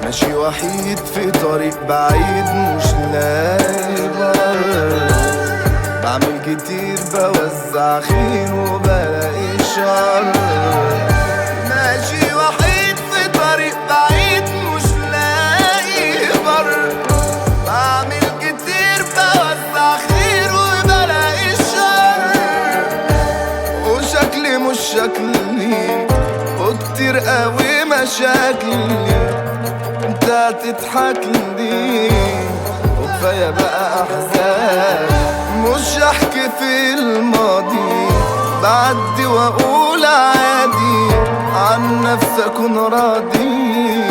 ماشي وحيد في طريق بعيد مش لاقي بر، بعمل كتير بوزع خير وبلاقي شر. ماشي وحيد في طريق بعيد مش لاقي بر، بعمل كتير بوزع خير وبلاقي شر. وشكلي مش شكلي وكتير قوي مشاكلي، انت هتضحك لي وكفاية بقى احزان. مش احكي في الماضي، بعدي واقول عادي، عن نفسي اكون راضي،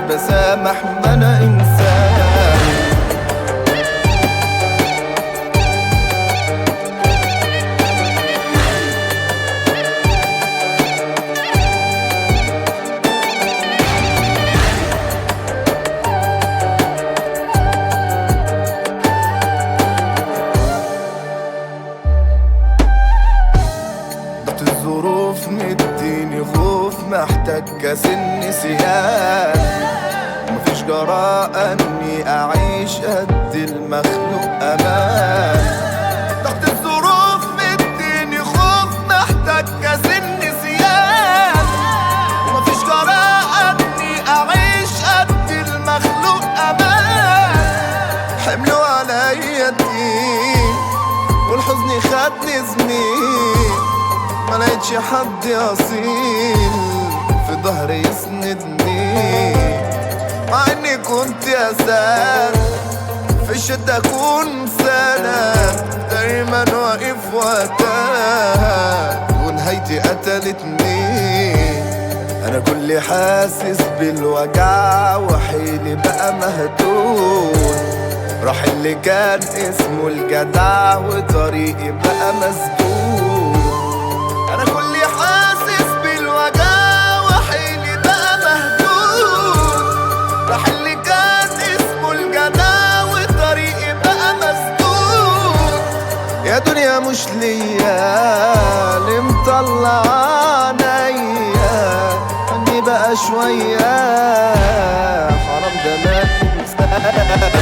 بسامح ما انا انسان. الظروف مديني خوف، محتاج كاس النسيان. مفيش جراءة اني اعيش قد المخلوق امان. ضغط الظروف مديني خوف، محتاج كاس النسيان. ومفيش جراءة اني اعيش قد المخلوق امان. حملوا عليا الدين والحزن خدني زميل، ما لقيتش حد اصيل في ظهري يسندني، مع اني كنت اساد في الشدة اكون سند، دايما واقف وقتها ونهايتي قتلتني. انا كل حاسس بالوجع وحيلي بقى مهدود، راح اللي كان اسمه الجدع وطريقي بقى مسدود. أنا كل حاسس بالوجع وحيلي بقى مهدود، راح اللي كان اسمه الجدع وطريقي بقى مسدود. يا دنيا مش ليا اللي مطلع عينيا، عني بقى شوية حرام ده ما انساه.